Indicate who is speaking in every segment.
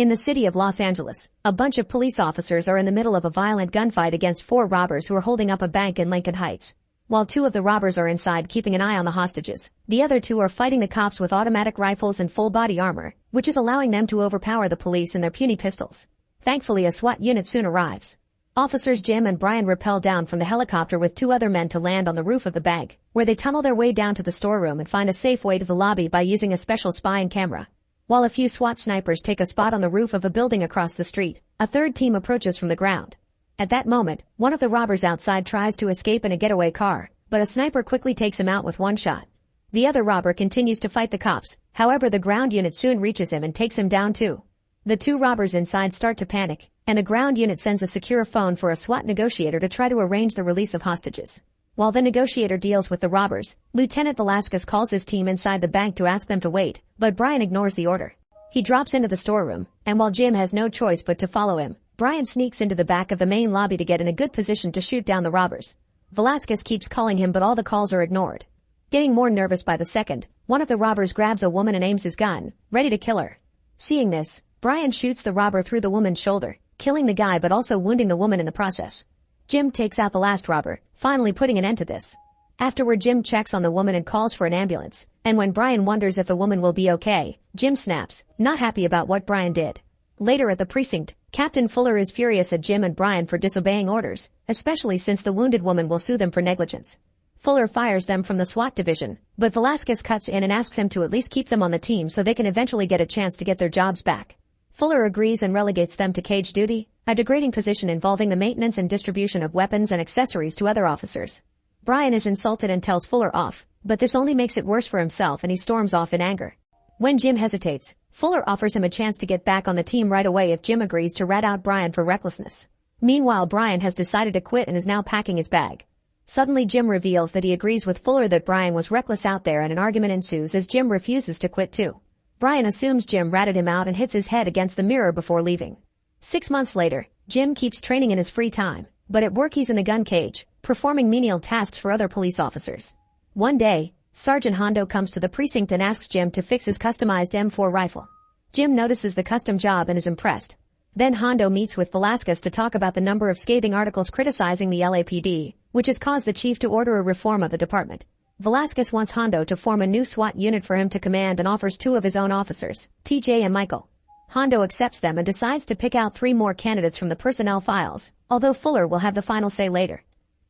Speaker 1: In the city of Los Angeles, a bunch of police officers are in the middle of a violent gunfight against 4 robbers who are holding up a bank in Lincoln Heights. While 2 of the robbers are inside keeping an eye on the hostages, the other 2 are fighting the cops with automatic rifles and full-body armor, which is allowing them to overpower the police in their puny pistols. Thankfully, a SWAT unit soon arrives. Officers Jim and Brian rappel down from the helicopter with 2 other men to land on the roof of the bank, where they tunnel their way down to the storeroom and find a safe way to the lobby by using a special spying camera. While a few SWAT snipers take a spot on the roof of a building across the street, a third team approaches from the ground. At that moment, one of the robbers outside tries to escape in a getaway car, but a sniper quickly takes him out with 1 shot. The other robber continues to fight the cops, however the ground unit soon reaches him and takes him down too. The 2 robbers inside start to panic, and the ground unit sends a secure phone for a SWAT negotiator to try to arrange the release of hostages. While the negotiator deals with the robbers, Lieutenant Velasquez calls his team inside the bank to ask them to wait, but Brian ignores the order. He drops into the storeroom, and while Jim has no choice but to follow him, Brian sneaks into the back of the main lobby to get in a good position to shoot down the robbers. Velasquez keeps calling him but all the calls are ignored. Getting more nervous by the second, one of the robbers grabs a woman and aims his gun, ready to kill her. Seeing this, Brian shoots the robber through the woman's shoulder, killing the guy but also wounding the woman in the process. Jim takes out the last robber, finally putting an end to this. Afterward, Jim checks on the woman and calls for an ambulance, and when Brian wonders if the woman will be okay, Jim snaps, not happy about what Brian did. Later at the precinct, Captain Fuller is furious at Jim and Brian for disobeying orders, especially since the wounded woman will sue them for negligence. Fuller fires them from the SWAT division, but Velasquez cuts in and asks him to at least keep them on the team so they can eventually get a chance to get their jobs back. Fuller agrees and relegates them to cage duty, a degrading position involving the maintenance and distribution of weapons and accessories to other officers. Brian is insulted and tells Fuller off, but this only makes it worse for himself and he storms off in anger. When Jim hesitates, Fuller offers him a chance to get back on the team right away if Jim agrees to rat out Brian for recklessness. Meanwhile, Brian has decided to quit and is now packing his bag. Suddenly, Jim reveals that he agrees with Fuller that Brian was reckless out there and an argument ensues as Jim refuses to quit too. Brian assumes Jim ratted him out and hits his head against the mirror before leaving. 6 months later, Jim keeps training in his free time, but at work he's in a gun cage, performing menial tasks for other police officers. One day, Sergeant Hondo comes to the precinct and asks Jim to fix his customized M4 rifle. Jim notices the custom job and is impressed. Then Hondo meets with Velasquez to talk about the number of scathing articles criticizing the L.A.P.D, which has caused the chief to order a reform of the department. Velasquez wants Hondo to form a new SWAT unit for him to command and offers 2 of his own officers, TJ and Michael. Hondo accepts them and decides to pick out 3 more candidates from the personnel files, although Fuller will have the final say later.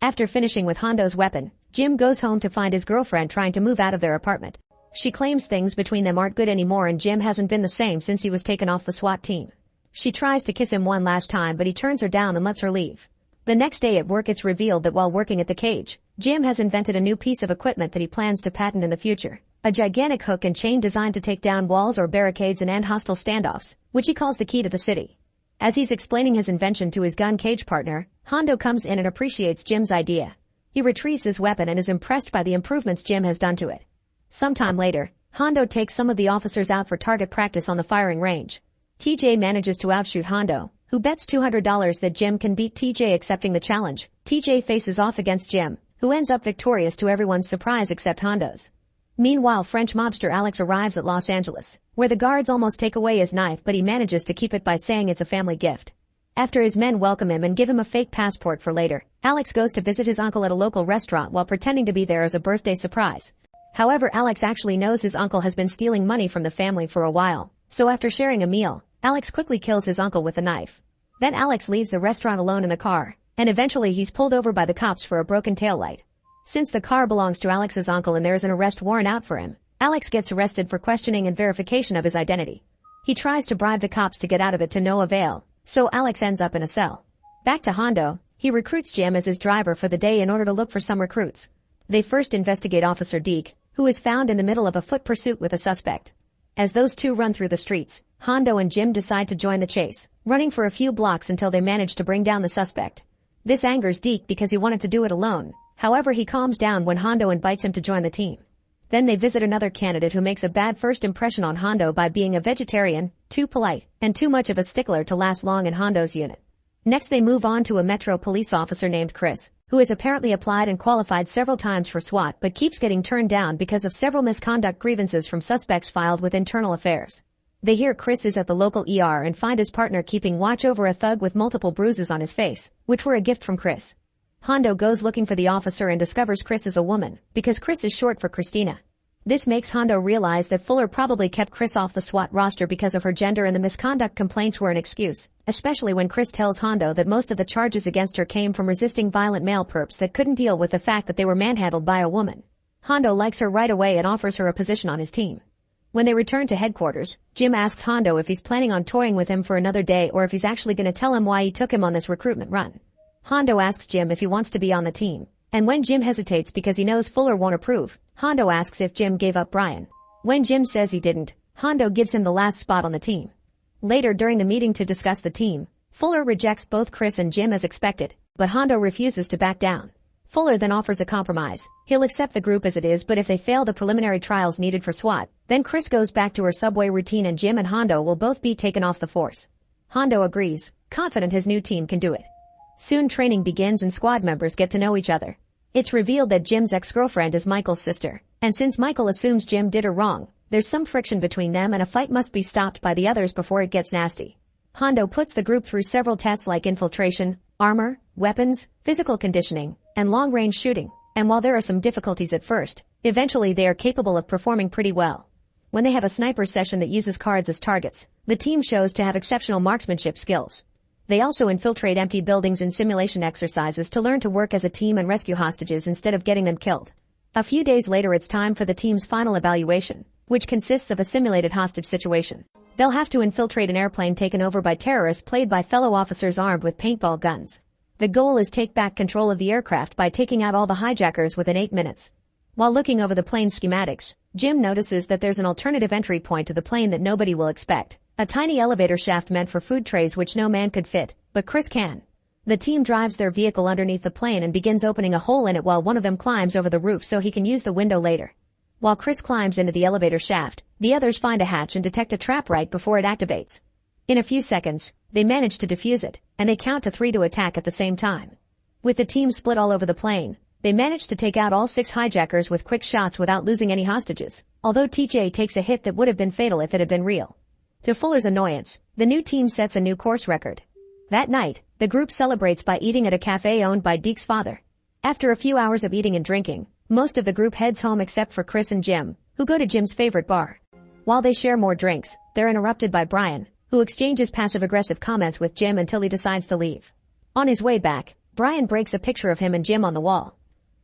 Speaker 1: After finishing with Hondo's weapon, Jim goes home to find his girlfriend trying to move out of their apartment. She claims things between them aren't good anymore and Jim hasn't been the same since he was taken off the SWAT team. She tries to kiss him one last time but he turns her down and lets her leave. The next day at work it's revealed that while working at the cage, Jim has invented a new piece of equipment that he plans to patent in the future. A gigantic hook and chain designed to take down walls or barricades and end hostile standoffs, which he calls the key to the city. As he's explaining his invention to his gun cage partner, Hondo comes in and appreciates Jim's idea. He retrieves his weapon and is impressed by the improvements Jim has done to it. Sometime later, Hondo takes some of the officers out for target practice on the firing range. TJ manages to outshoot Hondo, who bets $200 that Jim can beat TJ accepting the challenge. TJ faces off against Jim, who ends up victorious to everyone's surprise except Hondo's. Meanwhile, French mobster Alex arrives at Los Angeles, where the guards almost take away his knife but he manages to keep it by saying it's a family gift. After his men welcome him and give him a fake passport for later, Alex goes to visit his uncle at a local restaurant while pretending to be there as a birthday surprise. However, Alex actually knows his uncle has been stealing money from the family for a while, so after sharing a meal, Alex quickly kills his uncle with a knife. Then Alex leaves the restaurant alone in the car, and eventually he's pulled over by the cops for a broken taillight. Since the car belongs to Alex's uncle and there is an arrest warrant out for him, Alex gets arrested for questioning and verification of his identity. He tries to bribe the cops to get out of it to no avail, so Alex ends up in a cell. Back to Hondo, he recruits Jim as his driver for the day in order to look for some recruits. They first investigate Officer Deke, who is found in the middle of a foot pursuit with a suspect. As those two run through the streets, Hondo and Jim decide to join the chase, running for a few blocks until they manage to bring down the suspect. This angers Deke because he wanted to do it alone. However, he calms down when Hondo invites him to join the team. Then they visit another candidate who makes a bad first impression on Hondo by being a vegetarian, too polite, and too much of a stickler to last long in Hondo's unit. Next they move on to a Metro police officer named Chris, who has apparently applied and qualified several times for SWAT but keeps getting turned down because of several misconduct grievances from suspects filed with Internal Affairs. They hear Chris is at the local ER and find his partner keeping watch over a thug with multiple bruises on his face, which were a gift from Chris. Hondo goes looking for the officer and discovers Chris is a woman, because Chris is short for Christina. This makes Hondo realize that Fuller probably kept Chris off the SWAT roster because of her gender, and the misconduct complaints were an excuse, especially when Chris tells Hondo that most of the charges against her came from resisting violent male perps that couldn't deal with the fact that they were manhandled by a woman. Hondo likes her right away and offers her a position on his team. When they return to headquarters, Jim asks Hondo if he's planning on toying with him for another day or if he's actually going to tell him why he took him on this recruitment run. Hondo asks Jim if he wants to be on the team, and when Jim hesitates because he knows Fuller won't approve, Hondo asks if Jim gave up Brian. When Jim says he didn't, Hondo gives him the last spot on the team. Later during the meeting to discuss the team, Fuller rejects both Chris and Jim as expected, but Hondo refuses to back down. Fuller then offers a compromise. He'll accept the group as it is, but if they fail the preliminary trials needed for SWAT, then Chris goes back to her subway routine and Jim and Hondo will both be taken off the force. Hondo agrees, confident his new team can do it. Soon training begins and squad members get to know each other. It's revealed that Jim's ex-girlfriend is Michael's sister, and since Michael assumes Jim did her wrong, there's some friction between them and a fight must be stopped by the others before it gets nasty. Hondo puts the group through several tests like infiltration, armor, weapons, physical conditioning, and long-range shooting, and while there are some difficulties at first, eventually they are capable of performing pretty well. When they have a sniper session that uses cards as targets, the team shows to have exceptional marksmanship skills. They also infiltrate empty buildings in simulation exercises to learn to work as a team and rescue hostages instead of getting them killed. A few days later it's time for the team's final evaluation, which consists of a simulated hostage situation. They'll have to infiltrate an airplane taken over by terrorists played by fellow officers armed with paintball guns. The goal is take back control of the aircraft by taking out all the hijackers within 8 minutes. While looking over the plane's schematics, Jim notices that there's an alternative entry point to the plane that nobody will expect. A tiny elevator shaft meant for food trays which no man could fit, but Chris can. The team drives their vehicle underneath the plane and begins opening a hole in it while one of them climbs over the roof so he can use the window later. While Chris climbs into the elevator shaft, the others find a hatch and detect a trap right before it activates. In a few seconds, they manage to defuse it, and they count to 3 to attack at the same time. With the team split all over the plane, they manage to take out all 6 hijackers with quick shots without losing any hostages, although TJ takes a hit that would have been fatal if it had been real. To Fuller's annoyance, the new team sets a new course record. That night, the group celebrates by eating at a cafe owned by Deke's father. After a few hours of eating and drinking, most of the group heads home except for Chris and Jim, who go to Jim's favorite bar. While they share more drinks, they're interrupted by Brian, who exchanges passive-aggressive comments with Jim until he decides to leave. On his way back, Brian breaks a picture of him and Jim on the wall.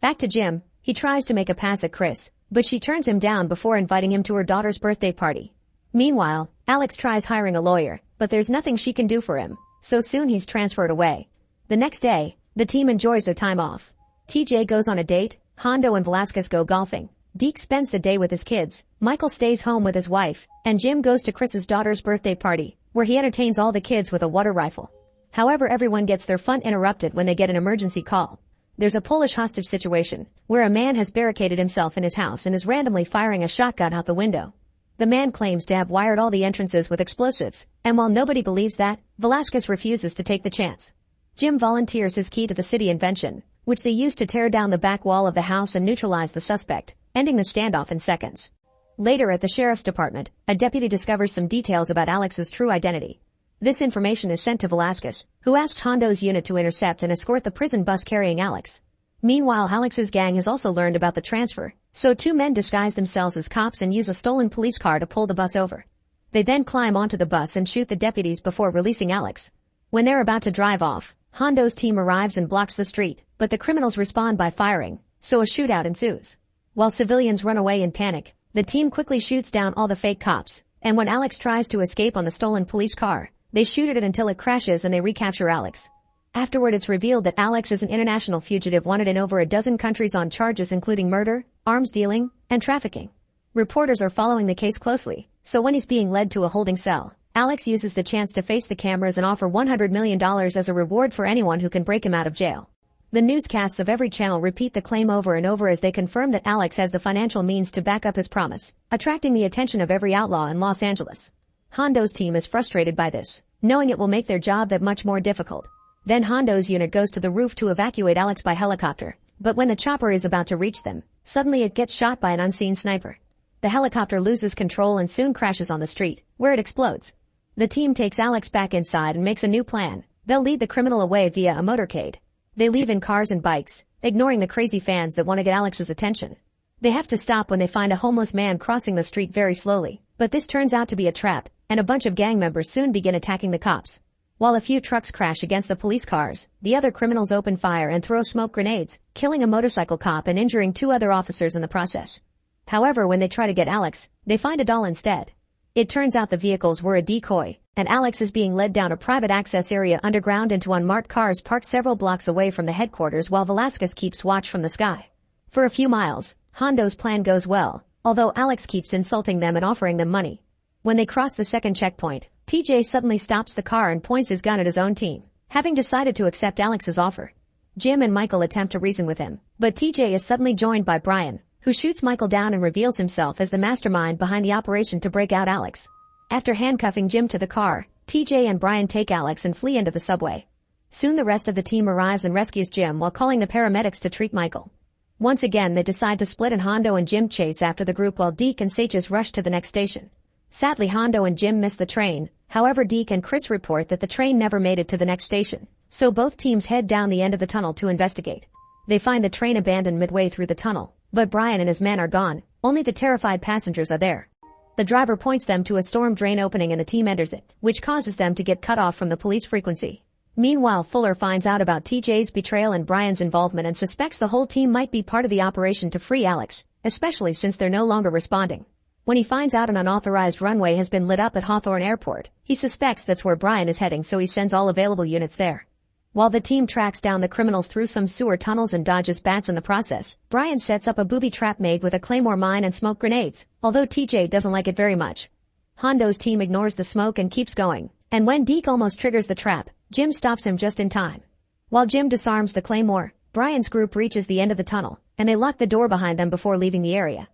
Speaker 1: Back to Jim, he tries to make a pass at Chris, but she turns him down before inviting him to her daughter's birthday party. Meanwhile, Alex tries hiring a lawyer, but there's nothing she can do for him, so soon he's transferred away. The next day, the team enjoys their time off. TJ goes on a date, Hondo and Velasquez go golfing, Deke spends the day with his kids, Michael stays home with his wife, and Jim goes to Chris's daughter's birthday party, where he entertains all the kids with a water rifle. However, everyone gets their fun interrupted when they get an emergency call. There's a Polish hostage situation, where a man has barricaded himself in his house and is randomly firing a shotgun out the window. The man claims to have wired all the entrances with explosives, and while nobody believes that, Velasquez refuses to take the chance. Jim volunteers his key to the city invention, which they use to tear down the back wall of the house and neutralize the suspect, ending the standoff in seconds. Later at the sheriff's department, a deputy discovers some details about Alex's true identity. This information is sent to Velasquez, who asks Hondo's unit to intercept and escort the prison bus carrying Alex. Meanwhile, Alex's gang has also learned about the transfer, so 2 men disguise themselves as cops and use a stolen police car to pull the bus over. They then climb onto the bus and shoot the deputies before releasing Alex. When they're about to drive off, Hondo's team arrives and blocks the street, but the criminals respond by firing, so a shootout ensues. While civilians run away in panic, the team quickly shoots down all the fake cops, and when Alex tries to escape on the stolen police car, they shoot at it until it crashes and they recapture Alex. Afterward, it's revealed that Alex is an international fugitive wanted in over a dozen countries on charges including murder, arms dealing, and trafficking. Reporters are following the case closely, so when he's being led to a holding cell, Alex uses the chance to face the cameras and offer $100 million as a reward for anyone who can break him out of jail. The newscasts of every channel repeat the claim over and over as they confirm that Alex has the financial means to back up his promise, attracting the attention of every outlaw in Los Angeles. Hondo's team is frustrated by this, knowing it will make their job that much more difficult. Then Hondo's unit goes to the roof to evacuate Alex by helicopter, but when the chopper is about to reach them, suddenly it gets shot by an unseen sniper. the helicopter loses control and soon crashes on the street, where it explodes. The team takes Alex back inside and makes a new plan. They'll lead the criminal away via a motorcade. They leave in cars and bikes, ignoring the crazy fans that want to get Alex's attention. They have to stop when they find a homeless man crossing the street very slowly, but this turns out to be a trap, and a bunch of gang members soon begin attacking the cops. While a few trucks crash against the police cars, the other criminals open fire and throw smoke grenades, killing a motorcycle cop and injuring 2 other officers in the process. However, when they try to get Alex, they find a doll instead. It turns out the vehicles were a decoy, and Alex is being led down a private access area underground into unmarked cars parked several blocks away from the headquarters while Velasquez keeps watch from the sky. For a few miles, Hondo's plan goes well, although Alex keeps insulting them and offering them money. When they cross the second checkpoint, TJ suddenly stops the car and points his gun at his own team, having decided to accept Alex's offer. Jim and Michael attempt to reason with him, but TJ is suddenly joined by Brian, who shoots Michael down and reveals himself as the mastermind behind the operation to break out Alex. After handcuffing Jim to the car, TJ and Brian take Alex and flee into the subway. Soon the rest of the team arrives and rescues Jim while calling the paramedics to treat Michael. Once again they decide to split and Hondo and Jim chase after the group while Deke and Sages rush to the next station. Sadly, Hondo and Jim miss the train. However, Deke and Chris report that the train never made it to the next station, so both teams head down the end of the tunnel to investigate. They find the train abandoned midway through the tunnel, but Brian and his men are gone. Only the terrified passengers are there. The driver points them to a storm drain opening and the team enters it, which causes them to get cut off from the police frequency. Meanwhile, Fuller finds out about TJ's betrayal and Brian's involvement and suspects the whole team might be part of the operation to free Alex, especially since they're no longer responding. When he finds out an unauthorized runway has been lit up at Hawthorne Airport, he suspects that's where Brian is heading, so he sends all available units there. While the team tracks down the criminals through some sewer tunnels and dodges bats in the process, Brian sets up a booby trap made with a claymore mine and smoke grenades, although TJ doesn't like it very much. Hondo's team ignores the smoke and keeps going, and when Deke almost triggers the trap, Jim stops him just in time. While Jim disarms the claymore, Brian's group reaches the end of the tunnel, and they lock the door behind them before leaving the area.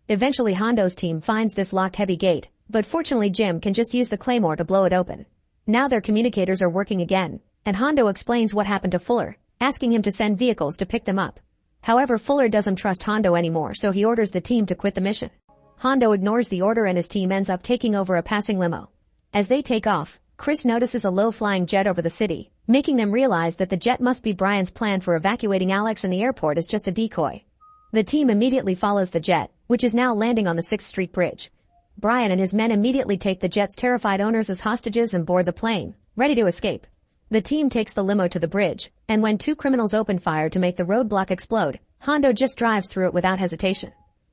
Speaker 1: Eventually Hondo's team finds this locked heavy gate, but fortunately Jim can just use the claymore to blow it open. Now their communicators are working again, and Hondo explains what happened to Fuller, asking him to send vehicles to pick them up. However, Fuller doesn't trust Hondo anymore, so he orders the team to quit the mission. Hondo ignores the order and his team ends up taking over a passing limo. As they take off, Chris notices a low-flying jet over the city, making them realize that the jet must be Brian's plan for evacuating Alex and the airport is just a decoy. The team immediately follows the jet, which is now landing on the 6th Street Bridge. Brian and his men immediately take the jet's terrified owners as hostages and board the plane, ready to escape. The team takes the limo to the bridge, and when 2 criminals open fire to make the roadblock explode, Hondo just drives through it without hesitation.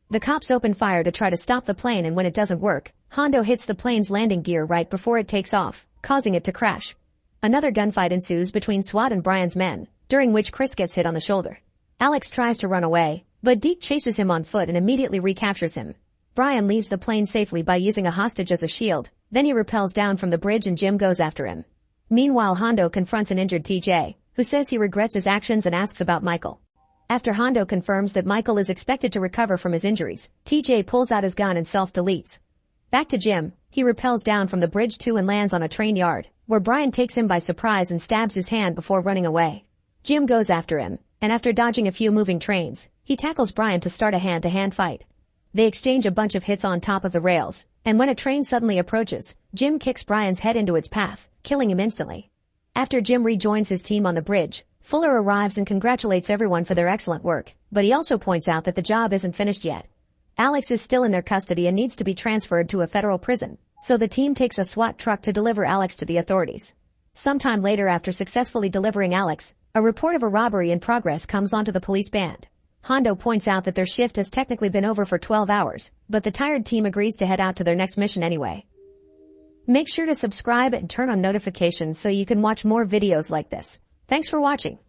Speaker 1: The cops open fire to try to stop the plane, and when it doesn't work, Hondo hits the plane's landing gear right before it takes off, causing it to crash. Another gunfight ensues between SWAT and Brian's men, during which Chris gets hit on the shoulder. Alex tries to run away, but Deke chases him on foot and immediately recaptures him. Brian leaves the plane safely by using a hostage as a shield, then he rappels down from the bridge and Jim goes after him. Meanwhile, Hondo confronts an injured TJ, who says he regrets his actions and asks about Michael. After Hondo confirms that Michael is expected to recover from his injuries, TJ pulls out his gun and self-deletes. Back to Jim, he rappels down from the bridge too and lands on a train yard, where Brian takes him by surprise and stabs his hand before running away. Jim goes after him, and after dodging a few moving trains, he tackles Brian to start a hand-to-hand fight. They exchange a bunch of hits on top of the rails, and when a train suddenly approaches, Jim kicks Brian's head into its path, killing him instantly. After Jim rejoins his team on the bridge, Fuller arrives and congratulates everyone for their excellent work, but he also points out that the job isn't finished yet. Alex is still in their custody and needs to be transferred to a federal prison, so the team takes a SWAT truck to deliver Alex to the authorities. Sometime later, after successfully delivering Alex, a report of a robbery in progress comes onto the police band. Hondo points out that their shift has technically been over for 12 hours, but the tired team agrees to head out to their next mission anyway. Make sure to subscribe and turn on notifications so you can watch more videos like this. Thanks for watching.